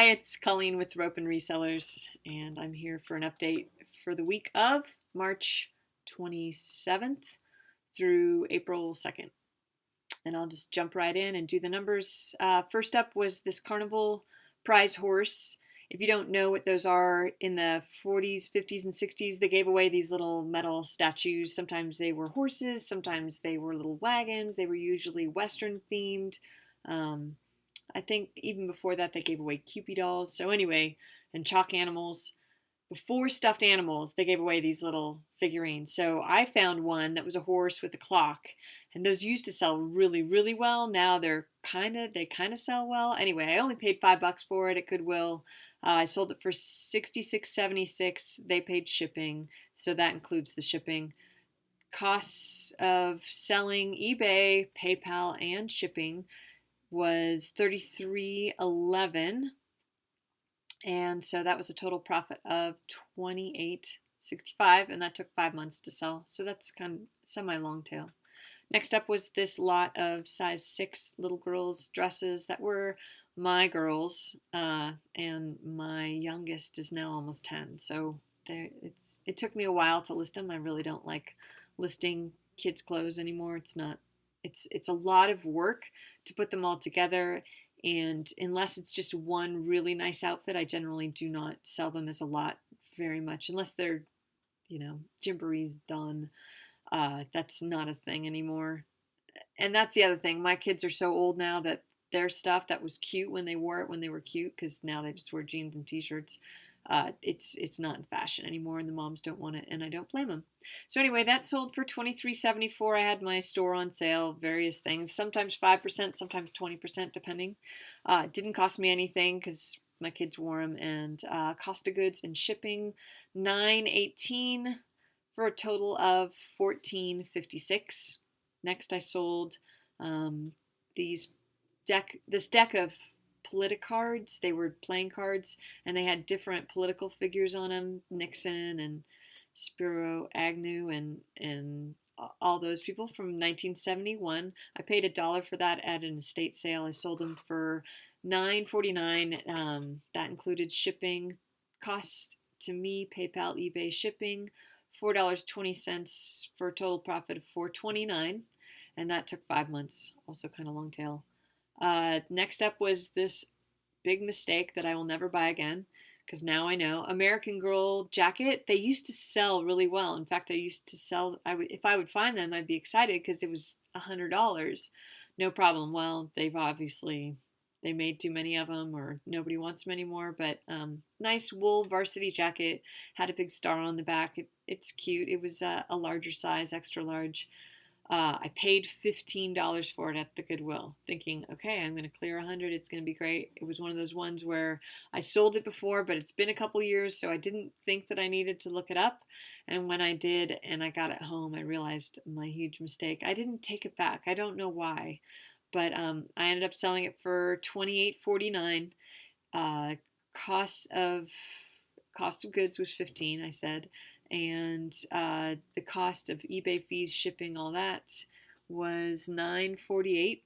Hi, it's Colleen with Rope and Resellers, and I'm here for an update for the week of March 27th through April 2nd. And I'll just jump right in and do the numbers. First up was this Carnival prize horse. If you don't know what those are, in the 40s, 50s, and 60s, they gave away these little metal statues. Sometimes they were horses, sometimes they were little wagons. They were usually Western themed. I think even before that, they gave away Cupid dolls. So anyway, and chalk animals. Before stuffed animals, they gave away these little figurines. So I found one that was a horse with a clock, and those used to sell really, really well. Now they kind of sell well. Anyway, I only paid $5 for it at Goodwill. I sold it for $66.76. They paid shipping, so that includes the shipping. Costs of selling eBay, PayPal, and shipping was $33.11, and so that was a total profit of $28.65, and that took 5 months to sell, so that's kind of semi-long tail. Next up was this lot of size 6 little girls' dresses that were my girls, and my youngest is now almost 10, so it took me a while to list them. I really don't like listing kids' clothes anymore. It's a lot of work to put them all together, and unless it's just one really nice outfit, I generally do not sell them as a lot very much, unless they're, gymboree's done. That's not a thing anymore. And that's the other thing. My kids are so old now that their stuff that was cute when they wore it when they were cute, because now they just wear jeans and t-shirts. It's not in fashion anymore, and the moms don't want it, and I don't blame them. So anyway, that sold for $23.74. I had my store on sale, various things, sometimes 5%, sometimes 20%, depending. It didn't cost me anything because my kids wore them, and cost of goods and shipping, $9.18 for a total of $14.56. Next, I sold this deck of politicards. They were playing cards, and they had different political figures on them, Nixon and Spiro Agnew and all those people from 1971. I paid $1 for that at an estate sale. I sold them for $9.49. That included shipping. Cost to me, PayPal, eBay, shipping, $4.20 for a total profit of $4.29, and that took 5 months. Also kind of long tail. Next up was this big mistake that I will never buy again, because now I know. American Girl jacket. They used to sell really well. In fact, I used to sell, if I would find them, I'd be excited because it was $100. No problem. Well, they made too many of them, or nobody wants them anymore. But nice wool varsity jacket, had a big star on the back. It's cute. It was a larger size, extra large. I paid $15 for it at the Goodwill, thinking, okay, I'm going to clear 100. It's going to be great. It was one of those ones where I sold it before, but it's been a couple years, so I didn't think that I needed to look it up. And when I did and I got it home, I realized my huge mistake. I didn't take it back. I don't know why, but I ended up selling it for $28.49. Cost of goods was $15, I said. And the cost of eBay fees, shipping, all that was $9.48.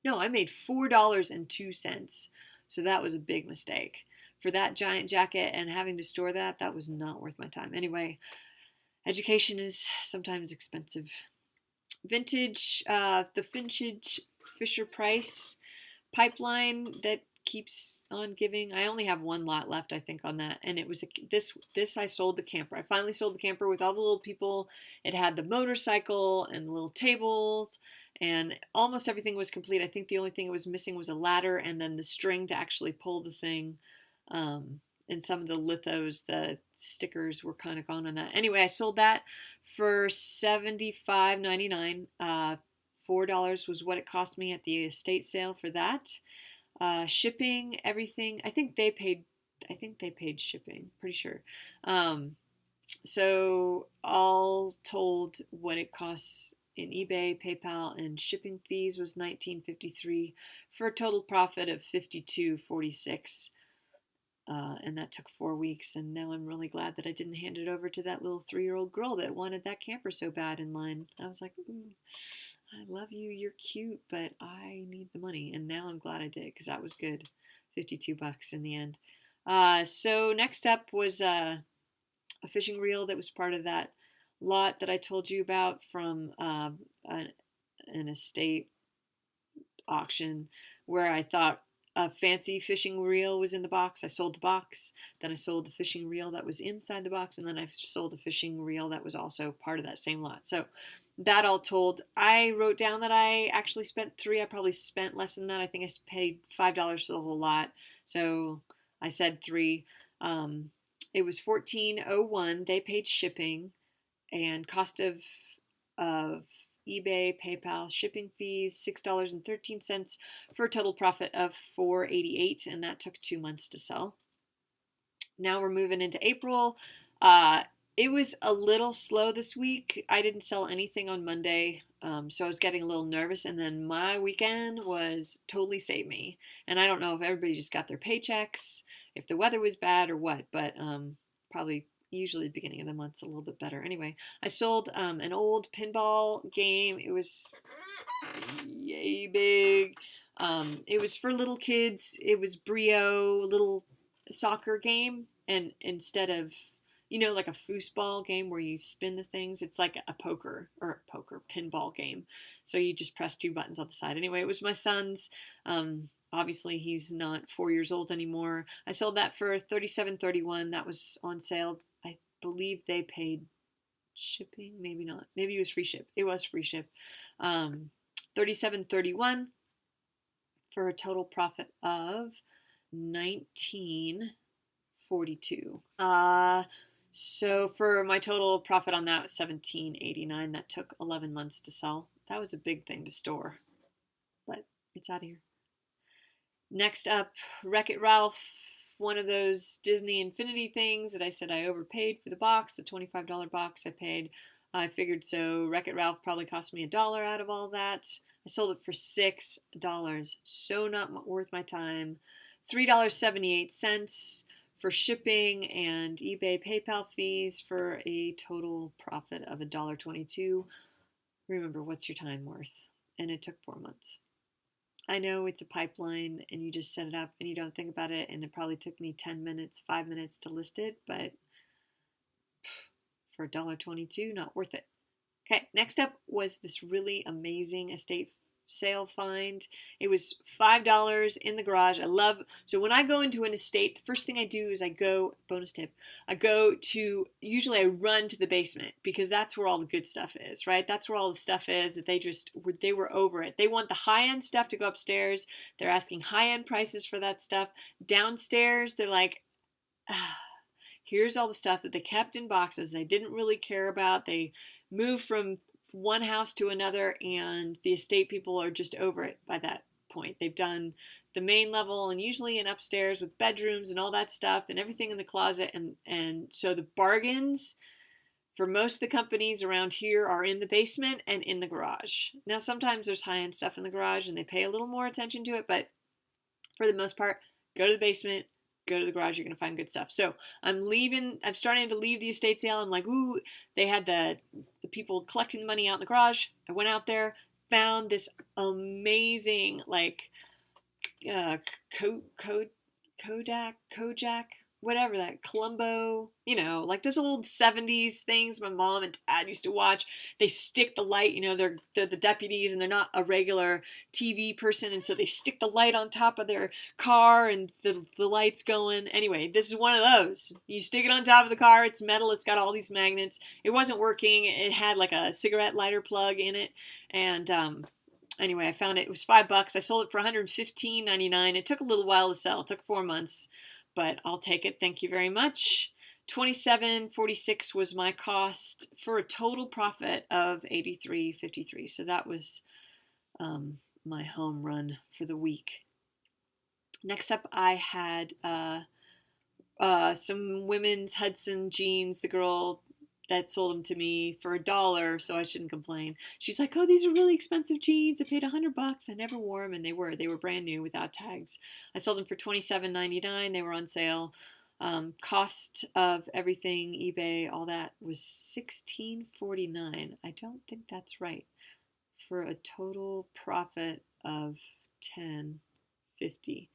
No, I made $4.02. So that was a big mistake. For that giant jacket and having to store that was not worth my time. Anyway, education is sometimes expensive. Vintage, the vintage Fisher Price pipeline that keeps on giving. I only have one lot left, I think, on that, and it was this I sold the camper. I finally sold the camper with all the little people. It had the motorcycle and the little tables, and almost everything was complete. I think the only thing it was missing was a ladder and then the string to actually pull the thing. And some of the lithos, the stickers were kind of gone on that. Anyway, I sold that for $75.99. $4 was what it cost me at the estate sale for that. Shipping, everything. I think they paid shipping. Pretty sure. So all told, what it costs in eBay, PayPal, and shipping fees was $19.53 for a total profit of $52.46. And that took 4 weeks, and now I'm really glad that I didn't hand it over to that little 3-year-old girl that wanted that camper so bad in line. I was like, I love you, you're cute, but I need the money, and now I'm glad I did, because that was good. $52 in the end. So next up was a fishing reel that was part of that lot that I told you about from an estate auction where I thought a fancy fishing reel was in the box. I sold the box, then I sold the fishing reel that was inside the box, and then I sold a fishing reel that was also part of that same lot. So that all told, I wrote down that I actually spent $3. I probably spent less than that. I think I paid $5 for the whole lot. So I said $3. It was $14.01. They paid shipping and cost of eBay, PayPal, shipping fees, $6.13 for a total profit of $4.88, and that took 2 months to sell. Now we're moving into April. It was a little slow this week. I didn't sell anything on Monday, so I was getting a little nervous, and then my weekend was totally saved me. And I don't know if everybody just got their paychecks, if the weather was bad or what, but probably usually the beginning of the month's a little bit better. Anyway, I sold an old pinball game. It was yay big. It was for little kids. It was Brio, little soccer game, and instead of, you know, like a foosball game where you spin the things, it's like a pinball game. So you just press 2 buttons on the side. Anyway, it was my son's. Obviously, he's not 4 years old anymore. I sold that for $37.31. That was on sale. I believe they paid shipping. Maybe not. Maybe it was free ship. It was free ship. $37.31 for a total profit of $19.42. So for my total profit on that was $17.89. That took 11 months to sell. That was a big thing to store, but it's out of here. Next up, WreckIt Ralph, one of those Disney Infinity things that I said I overpaid for the box, the $25 box I paid. I figured so WreckIt Ralph probably cost me $1 out of all that. I sold it for $6. So not worth my time. $3.78 for shipping and eBay PayPal fees for a total profit of $1.22. Remember, what's your time worth? And it took 4 months. I know it's a pipeline and you just set it up and you don't think about it, and it probably took me 10 minutes, 5 minutes to list it, but for $1.22, not worth it. Okay, next up was this really amazing estate sale find. It was $5 in the garage. So when I go into an estate, the first thing I do is bonus tip, usually I run to the basement because that's where all the good stuff is, right? That's where all the stuff is that they were over it. They want the high-end stuff to go upstairs. They're asking high-end prices for that stuff. Downstairs, they're like, here's all the stuff that they kept in boxes they didn't really care about. They moved from one house to another, and the estate people are just over it by that point. They've done the main level and usually an upstairs with bedrooms and all that stuff and everything in the closet, and so the bargains for most of the companies around here are in the basement and in the garage. Now sometimes there's high-end stuff in the garage and they pay a little more attention to it, but for the most part, go to the basement, go to the garage, you're going to find good stuff. So I'm starting to leave the estate sale. I'm like, ooh, they had the people collecting the money out in the garage. I went out there, found this amazing, like, Kojak, whatever that, Columbo, like those old 70s things my mom and dad used to watch. They stick the light, they're the deputies and they're not a regular TV person, and so they stick the light on top of their car and the light's going. Anyway, this is one of those. You stick it on top of the car, it's metal, it's got all these magnets. It wasn't working. It had like a cigarette lighter plug in it, and anyway, I found it. It was $5. I sold it for $115.99. It took a little while to sell. It took 4 months. But I'll take it. Thank you very much. $27.46 was my cost for a total profit of $83.53. So that was my home run for the week. Next up, I had some women's Hudson Jeans. The girl that sold them to me for $1, so I shouldn't complain. She's like, oh, these are really expensive jeans. I paid $100. I never wore them, and they were brand new without tags. I sold them for $27.99. They were on sale. Cost of everything, eBay, all that was $16.49. I don't think that's right. For a total profit of $10.50.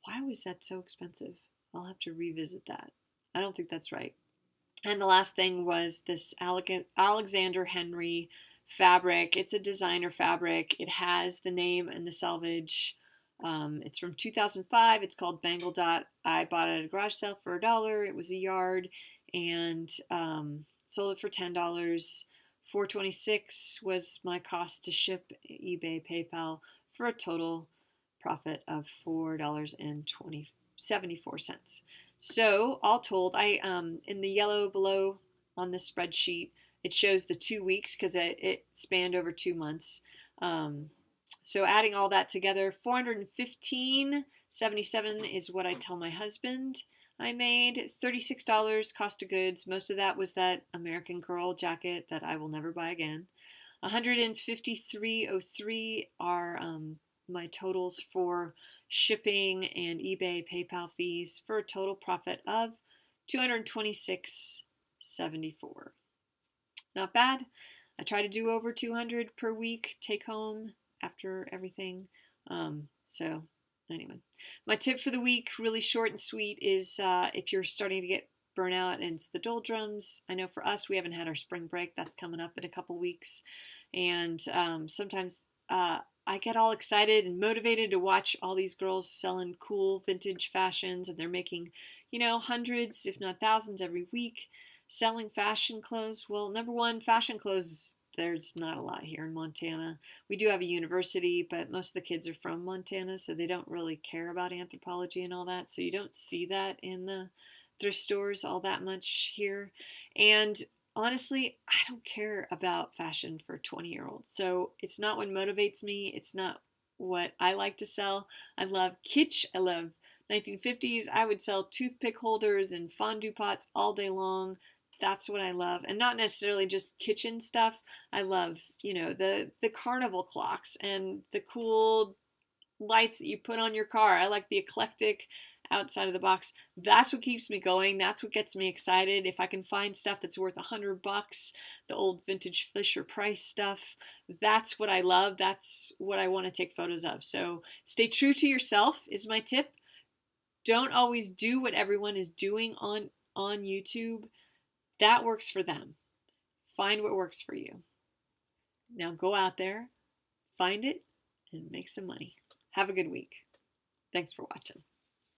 Why was that so expensive? I'll have to revisit that. I don't think that's right. And the last thing was this Alexander Henry fabric. It's a designer fabric. It has the name and the selvage. It's from 2005. It's called Bangle Dot. I bought it at a garage sale for $1. It was a yard, and sold it for $10. $4.26 was my cost to ship, eBay, PayPal, for a total profit of $4.74. So all told, I in the yellow below on this spreadsheet, it shows the 2 weeks because it spanned over 2 months. So adding all that together, $415.77 is what I tell my husband I made. $36 cost of goods. Most of that was that American Girl jacket that I will never buy again. $153.03 are my totals for shipping and eBay, PayPal fees, for a total profit of $226.74. Not bad. I try to do over 200 per week take home after everything. So anyway, my tip for the week, really short and sweet, is if you're starting to get burnout and it's the doldrums. I know for us, we haven't had our spring break. That's coming up in a couple weeks. And sometimes I get all excited and motivated to watch all these girls selling cool vintage fashions, and they're making, hundreds, if not thousands every week selling fashion clothes. Well, number one, fashion clothes, there's not a lot here in Montana. We do have a university, but most of the kids are from Montana, so they don't really care about anthropology and all that. So you don't see that in the thrift stores all that much here. And honestly, I don't care about fashion for 20-year-olds. So it's not what motivates me. It's not what I like to sell. I love kitsch. I love 1950s. I would sell toothpick holders and fondue pots all day long. That's what I love. And not necessarily just kitchen stuff. I love, the Carnival clocks and the cool lights that you put on your car. I like the eclectic outside of the box. That's what keeps me going. That's what gets me excited. If I can find stuff that's worth $100, the old vintage Fisher Price stuff, that's what I love. That's what I want to take photos of. So stay true to yourself is my tip. Don't always do what everyone is doing on YouTube. That works for them. Find what works for you. Now go out there, find it, and make some money. Have a good week. Thanks for watching.